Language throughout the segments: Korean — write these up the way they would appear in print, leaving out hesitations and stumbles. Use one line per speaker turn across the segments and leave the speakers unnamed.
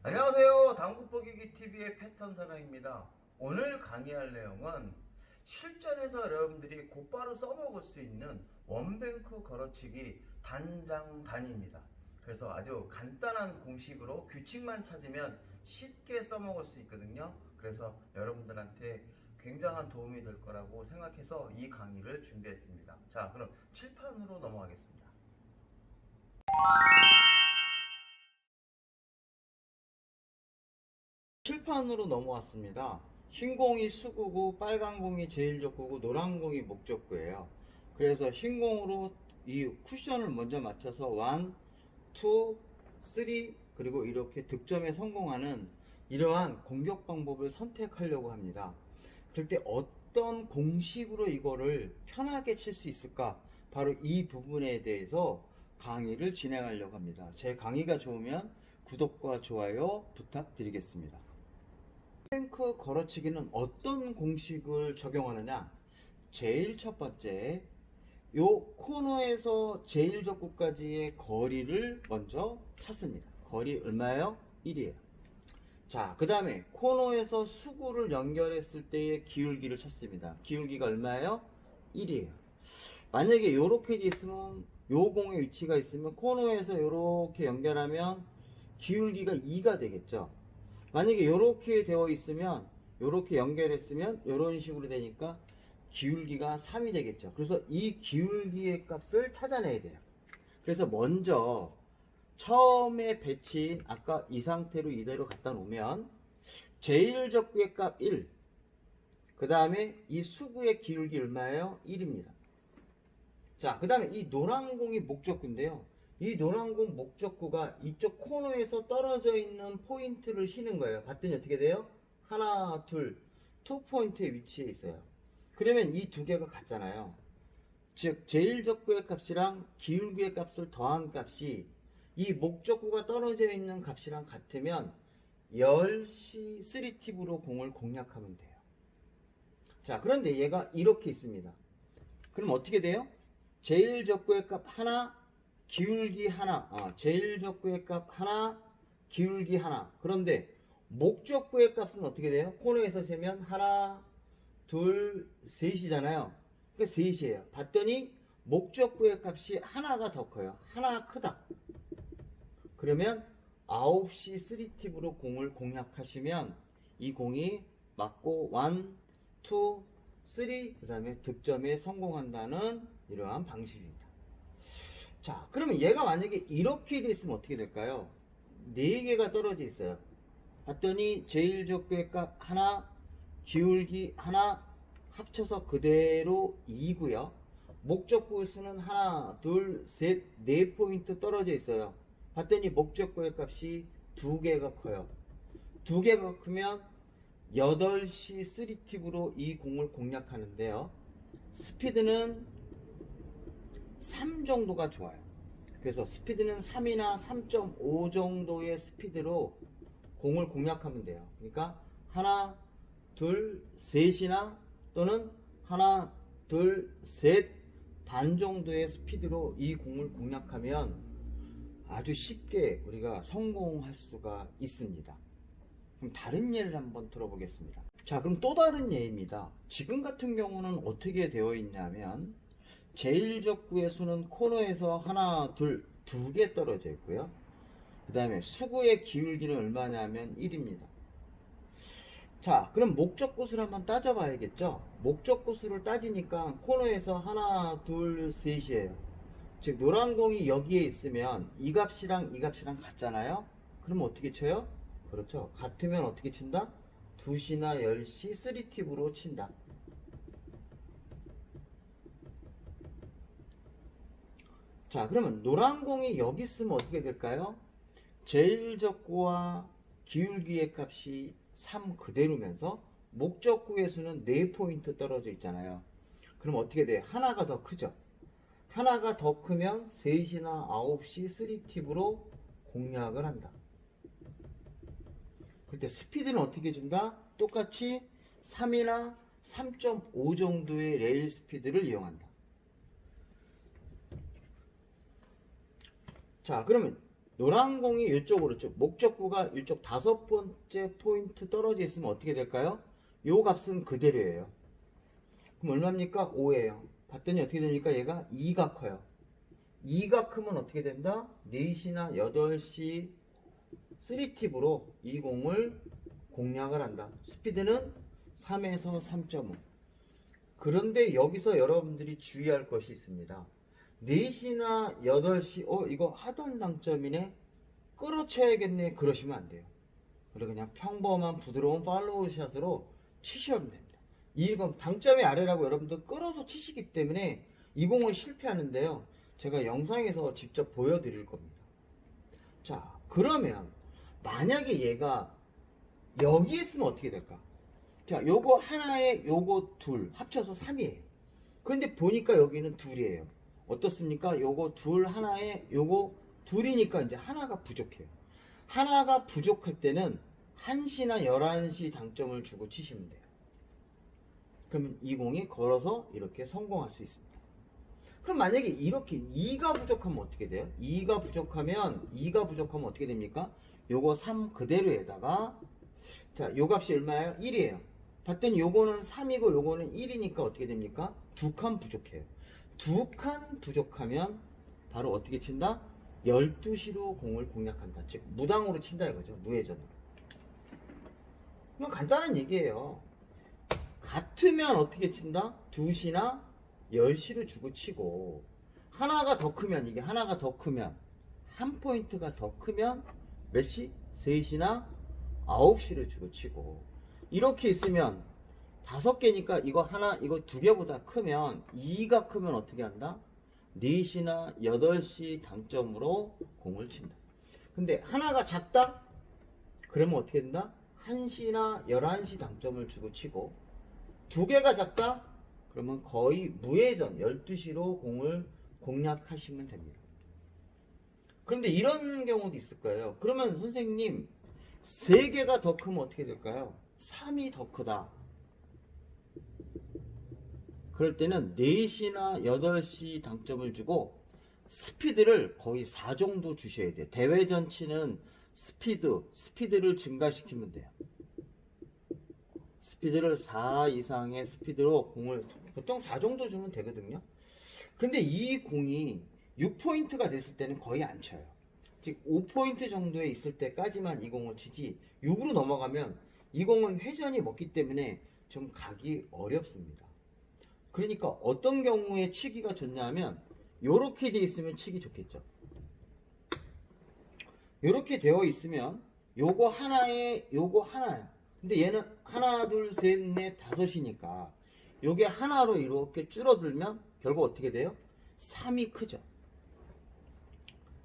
안녕하세요. 당구보기기 TV의 패턴 사랑입니다. 오늘 강의할 내용은 실전에서 여러분들이 곧바로 써먹을 수 있는 원뱅크 걸어치기 단장단입니다. 그래서 아주 간단한 공식으로 규칙만 찾으면 쉽게 써먹을 수 있거든요. 그래서 여러분들한테 굉장한 도움이 될 거라고 생각해서 이 강의를 준비했습니다. 자, 그럼 칠판으로 넘어가겠습니다. 칠판으로 넘어왔습니다. 흰 공이 수구고 빨간 공이 제일적구고 노란 공이 목적구예요. 그래서 흰 공으로 이 쿠션을 먼저 맞춰서 1, 2, 3 그리고 이렇게 득점에 성공하는 이러한 공격 방법을 선택하려고 합니다. 그럴 때 어떤 공식으로 이거를 편하게 칠 수 있을까? 바로 이 부분에 대해서 강의를 진행하려고 합니다. 제 강의가 좋으면 구독과 좋아요 부탁드리겠습니다. 탱크 걸어치기는 어떤 공식을 적용하느냐? 제일 첫 번째, 요 코너에서 제일 적구까지의 거리를 먼저 찾습니다. 거리 얼마예요? 1이에요. 자, 그 다음에 코너에서 수구를 연결했을 때의 기울기를 찾습니다. 기울기가 얼마예요? 1이에요. 만약에 이렇게 돼 있으면 요 공의 위치가 있으면 코너에서 이렇게 연결하면 기울기가 2가 되겠죠. 만약에 이렇게 되어 있으면 이렇게 연결했으면 이런 식으로 되니까 기울기가 3이 되겠죠. 그래서 이 기울기의 값을 찾아내야 돼요. 그래서 먼저 처음에 배치인 아까 이 상태로 이대로 갖다 놓으면 제일 적구의 값 1, 그 다음에 이 수구의 기울기 얼마예요? 1입니다. 자, 그 다음에 이 노란 공이 목적구인데요. 이 노란 공 목적구가 이쪽 코너에서 떨어져 있는 포인트를 쉬는 거예요. 봤더니 어떻게 돼요? 하나, 둘, 2포인트의 위치에 있어요. 그러면 이 두 개가 같잖아요. 즉, 제일 적구의 값이랑 기울기의 값을 더한 값이 이 목적구가 떨어져 있는 값이랑 같으면 10시 3팁으로 공을 공략하면 돼요. 자, 그런데 얘가 이렇게 있습니다. 그럼 어떻게 돼요? 제일 적구의 값 하나, 기울기 하나. 제일 적구의 값 하나, 기울기 하나. 그런데 목적구의 값은 어떻게 돼요? 코너에서 세면 하나, 둘, 셋이잖아요. 그러니까 셋이에요. 봤더니 목적구의 값이 하나가 더 커요. 하나 크다. 그러면 9시 3팁으로 공을 공략하시면 이 공이 맞고 1, 2, 3, 그 다음에 득점에 성공한다는 이러한 방식입니다. 자, 그러면 얘가 만약에 이렇게 돼 있으면 어떻게 될까요? 4개가 떨어져 있어요. 봤더니 제일 적구의 값 하나, 기울기 하나, 합쳐서 그대로 2고요. 목적구 수는 하나, 둘, 셋, 4포인트 떨어져 있어요. 봤더니 목적구의 값이 2개가 커요. 2개가 크면 8시 3팁으로 이 공을 공략하는데요. 스피드는 3 정도가 좋아요. 그래서 스피드는 3이나 3.5 정도의 스피드로 공을 공략하면 돼요. 그러니까 하나, 둘, 셋이나 또는 하나, 둘, 셋 반 정도의 스피드로 이 공을 공략하면 아주 쉽게 우리가 성공할 수가 있습니다. 그럼 다른 예를 한번 들어보겠습니다. 자, 그럼 또 다른 예입니다. 지금 같은 경우는 어떻게 되어 있냐면 제일 적구의 수는 코너에서 하나, 둘, 2개 떨어져 있고요. 그 다음에 수구의 기울기는 얼마냐면 1입니다. 자, 그럼 목적구 수를 한번 따져봐야겠죠. 목적구 수를 따지니까 코너에서 하나, 둘, 셋이에요. 즉 노란 공이 여기에 있으면 이 값이랑 이 값이랑 같잖아요. 그럼 어떻게 쳐요? 그렇죠. 같으면 어떻게 친다? 2시나 10시 3팁으로 친다. 자, 그러면 노란 공이 여기 있으면 어떻게 될까요? 제일 적구와 기울기의 값이 3 그대로면서 목적구의 수는 4포인트 떨어져 있잖아요. 그럼 어떻게 돼? 하나가 더 크죠? 하나가 더 크면 3시나 9시 3팁으로 공략을 한다. 그때 스피드는 어떻게 준다? 똑같이 3이나 3.5 정도의 레일 스피드를 이용한다. 자, 그러면 노란 공이 이쪽으로 쭉 목적구가 이쪽 5번째 포인트 떨어져 있으면 어떻게 될까요? 요 값은 그대로예요. 그럼 얼마입니까? 5예요. 봤더니 어떻게 됩니까? 얘가 2가 커요. 2가 크면 어떻게 된다? 4시나 8시 3팁으로 이 공을 공략을 한다. 스피드는 3에서 3.5. 그런데 여기서 여러분들이 주의할 것이 있습니다. 4시나 8시 이거 하단 당점이네, 끌어쳐야겠네, 그러시면 안 돼요. 그냥 평범한 부드러운 팔로우 샷으로 치시면 됩니다. 이건 당점이 아래라고 여러분들 끌어서 치시기 때문에 이 공은 실패하는데요, 제가 영상에서 직접 보여드릴 겁니다. 자, 그러면 만약에 얘가 여기 있으면 어떻게 될까? 자, 요거 하나에 요거 둘 합쳐서 3이에요. 그런데 보니까 여기는 둘이에요. 어떻습니까? 요거 둘 하나에 요거 둘이니까 이제 하나가 부족해요. 하나가 부족할 때는 1시나 11시 당점을 주고 치시면 돼요. 그러면 이 공이 걸어서 이렇게 성공할 수 있습니다. 그럼 만약에 이렇게 2가 부족하면 어떻게 돼요? 2가 부족하면 어떻게 됩니까? 요거 3 그대로에다가, 자, 요 값이 얼마예요? 1이에요. 봤더니 요거는 3이고 요거는 1이니까 어떻게 됩니까? 2칸 부족해요. 2칸 부족하면 바로 어떻게 친다? 12시로 공을 공략한다. 즉 무당으로 친다 이거죠. 무회전으로. 이건 간단한 얘기예요. 같으면 어떻게 친다? 2시나 10시를 주고 치고, 하나가 더 크면, 이게 하나가 더 크면, 한 포인트가 더 크면 몇 시? 3시나 9시를 주고 치고, 이렇게 있으면 5개니까 이거 하나, 이거 2개보다 크면, 2가 크면 어떻게 한다? 4시나 8시 당점으로 공을 친다. 근데 하나가 작다? 그러면 어떻게 된다? 1시나 11시 당점을 주고 치고, 2개가 작다? 그러면 거의 무회전 12시로 공을 공략하시면 됩니다. 그런데 이런 경우도 있을 거예요. 그러면 선생님 3개가 더 크면 어떻게 될까요? 3이 더 크다. 그럴 때는 4시나 8시 당점을 주고 스피드를 거의 4 정도 주셔야 돼요. 대회전 치는 스피드를 증가시키면 돼요. 스피드를 4 이상의 스피드로 공을 보통 4 정도 주면 되거든요. 근데 이 공이 6포인트가 됐을 때는 거의 안 쳐요. 즉 5포인트 정도에 있을 때까지만 이 공을 치지, 6으로 넘어가면 이 공은 회전이 먹기 때문에 좀 가기 어렵습니다. 그러니까 어떤 경우에 치기가 좋냐면 요렇게 되어 있으면 치기 좋겠죠. 요렇게 되어 있으면 요거 하나에 요거 하나야. 근데 얘는 하나 둘 셋 넷 다섯이니까 요게 하나로 이렇게 줄어들면 결국 어떻게 돼요? 3이 크죠.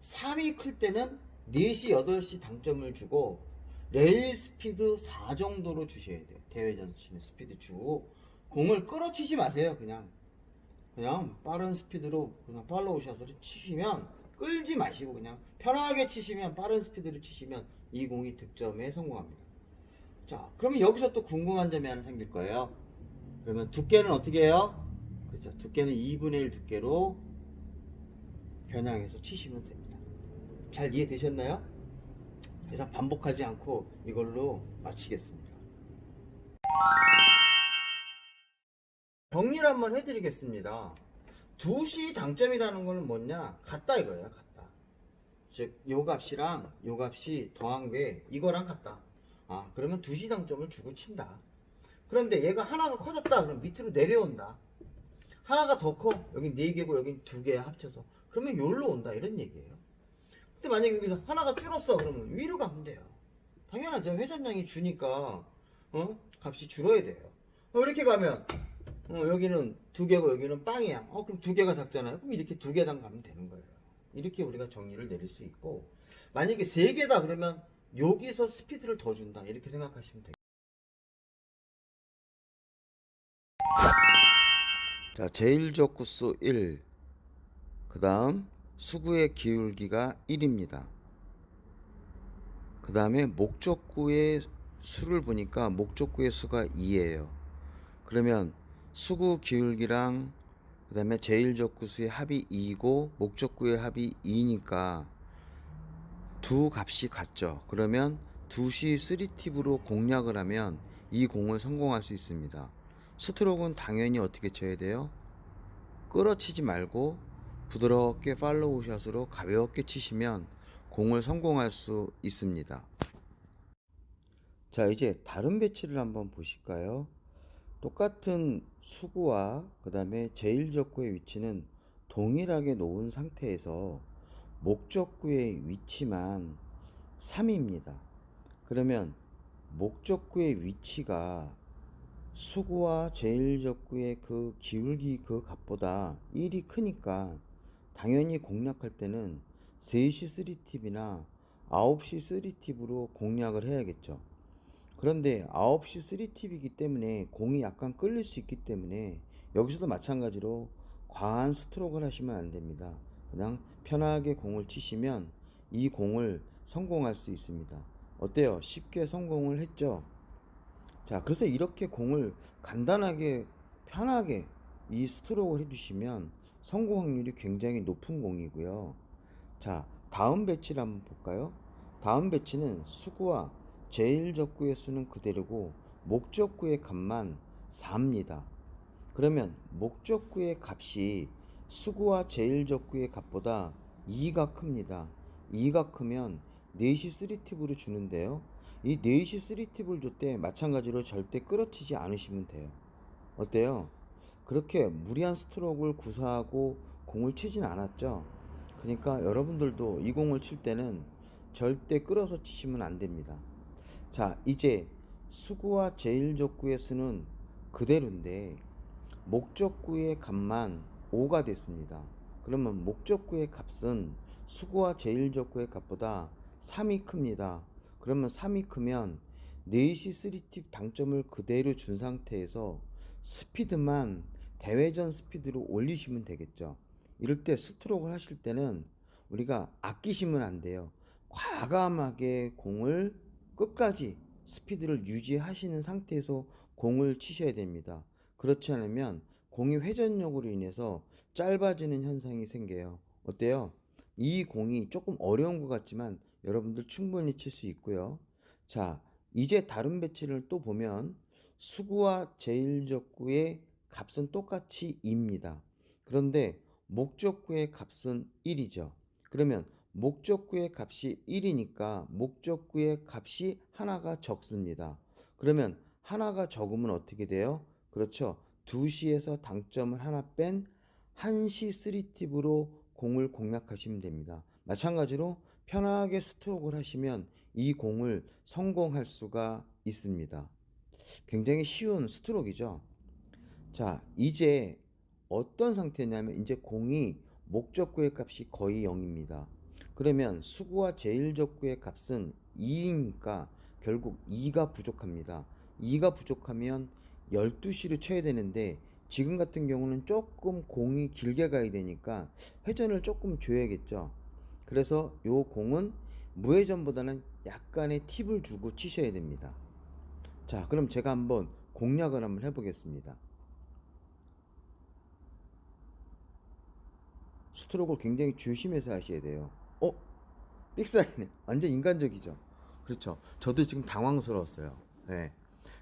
3이 클 때는 4시 8시 당점을 주고 레일 스피드 4 정도로 주셔야 돼요. 대회전 치는 스피드 주고 공을 끌어치지 마세요. 그냥 빠른 스피드로 그냥 팔로우 샷으로 치시면, 끌지 마시고 그냥 편하게 치시면, 빠른 스피드로 치시면 이 공이 득점에 성공합니다. 자, 그러면 여기서 또 궁금한 점이 하나 생길 거예요. 그러면 두께는 어떻게 해요? 그렇죠. 두께는 2분의 1 두께로 겨냥해서 치시면 됩니다. 잘 이해되셨나요? 더 이상 반복하지 않고 이걸로 마치겠습니다. 정리를 한번 해드리겠습니다. 2시 당점이라는 거는 뭐냐? 같다 이거예요. 같다. 즉 요 값이랑 요 값이 더한 게 이거랑 같다. 아, 그러면 2시 당점을 주고 친다. 그런데 얘가 하나가 커졌다. 그럼 밑으로 내려온다. 하나가 더 커. 여긴 4개고 여긴 2개 합쳐서. 그러면 여기로 온다. 이런 얘기예요. 근데 만약에 여기서 하나가 줄었어. 그러면 위로 가면 돼요. 당연하죠. 회전량이 주니까 값이 줄어야 돼요. 이렇게 가면 여기는 2개고 여기는 빵이야. 그럼 2개가 작잖아요. 그럼 이렇게 2개당 가면 되는 거예요. 이렇게 우리가 정리를 내릴 수 있고, 만약에 3개다 그러면 여기서 스피드를 더 준다. 이렇게 생각하시면 돼요. 자, 제1적구수 1, 그 다음 수구의 기울기가 1입니다. 그 다음에 목적구의 수를 보니까 목적구의 수가 2예요. 그러면 수구 기울기랑 그 다음에 제1적구수의 합이 2고 목적구의 합이 2니까 두 값이 같죠. 그러면 2시 3팁으로 공략을 하면 이 공을 성공할 수 있습니다. 스트로크는 당연히 어떻게 쳐야 돼요? 끌어치지 말고 부드럽게 팔로우 샷으로 가볍게 치시면 공을 성공할 수 있습니다. 자, 이제 다른 배치를 한번 보실까요? 똑같은 수구와 그 다음에 제1적구의 위치는 동일하게 놓은 상태에서 목적구의 위치만 3입니다. 그러면 목적구의 위치가 수구와 제1적구의 그 기울기 그 값보다 1이 크니까 당연히 공략할 때는 3시 3팁이나 9시 3팁으로 공략을 해야겠죠. 그런데 9시 3팁이기 때문에 공이 약간 끌릴 수 있기 때문에 여기서도 마찬가지로 과한 스트로크를 하시면 안 됩니다. 그냥 편하게 공을 치시면 이 공을 성공할 수 있습니다. 어때요? 쉽게 성공을 했죠? 자, 그래서 이렇게 공을 간단하게 편하게 이 스트로크를 해주시면 성공 확률이 굉장히 높은 공이고요. 자, 다음 배치를 한번 볼까요? 다음 배치는 수구와 제1적구의 수는 그대로고 목적구의 값만 4입니다. 그러면 목적구의 값이 수구와 제1적구의 값보다 2가 큽니다. 2가 크면 4시 3팁으로 주는데요. 이 4시 3팁을 줄 때 마찬가지로 절대 끌어치지 않으시면 돼요. 어때요? 그렇게 무리한 스트로크를 구사하고 공을 치진 않았죠. 그러니까 여러분들도 이 공을 칠 때는 절대 끌어서 치시면 안 됩니다. 자, 이제 수구와 제1적구의 수는 그대로인데 목적구의 값만 5가 됐습니다. 그러면 목적구의 값은 수구와 제1적구의 값보다 3이 큽니다. 그러면 3이 크면 4시 3팁 당점을 그대로 준 상태에서 스피드만 대회전 스피드로 올리시면 되겠죠. 이럴 때 스트로크를 하실 때는 우리가 아끼시면 안 돼요. 과감하게 공을 끝까지 스피드를 유지하시는 상태에서 공을 치셔야 됩니다. 그렇지 않으면 공이 회전력으로 인해서 짧아지는 현상이 생겨요. 어때요? 이 공이 조금 어려운 것 같지만 여러분들 충분히 칠 수 있고요. 자, 이제 다른 배치를 또 보면 수구와 제1적구의 값은 똑같이 2입니다. 그런데 목적구의 값은 1이죠. 그러면 목적구의 값이 1이니까 목적구의 값이 하나가 적습니다. 그러면 하나가 적으면 어떻게 돼요? 그렇죠. 2시에서 당점을 하나 뺀 1시 3팁으로 공을 공략하시면 됩니다. 마찬가지로 편하게 스트로크를 하시면 이 공을 성공할 수가 있습니다. 굉장히 쉬운 스트로크이죠. 자, 이제 어떤 상태냐면 이제 공이 목적구의 값이 거의 0입니다. 그러면 수구와 제1적구의 값은 2이니까 결국 2가 부족합니다. 2가 부족하면 12시로 쳐야 되는데 지금 같은 경우는 조금 공이 길게 가야 되니까 회전을 조금 줘야겠죠. 그래서 요 공은 무회전보다는 약간의 팁을 주고 치셔야 됩니다. 자, 그럼 제가 한번 공략을 한번 해보겠습니다. 스트로크를 굉장히 조심해서 하셔야 돼요. 삑사리네. 완전 인간적이죠. 그렇죠. 저도 지금 당황스러웠어요. 네.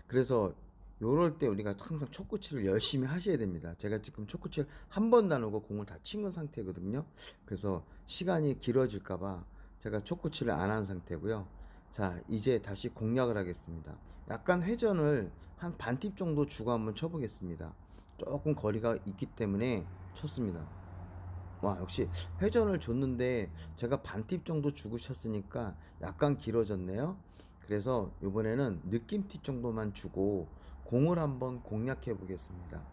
그래서 요럴 때 우리가 항상 촉구치를 열심히 하셔야 됩니다. 제가 지금 촉구치를 한 번 나누고 공을 다 친 상태거든요. 그래서 시간이 길어질까봐 제가 촉구치를 안 한 상태고요. 자, 이제 다시 공략을 하겠습니다. 약간 회전을 한 반팁 정도 주고 한번 쳐보겠습니다. 조금 거리가 있기 때문에 쳤습니다. 와, 역시 회전을 줬는데 제가 반팁 정도 주고 쳤으니까 약간 길어졌네요. 그래서 이번에는 느낌 팁 정도만 주고 공을 한번 공략해 보겠습니다.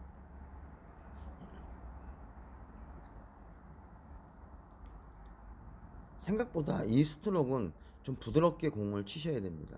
생각보다 이 스트로크는 좀 부드럽게 공을 치셔야 됩니다.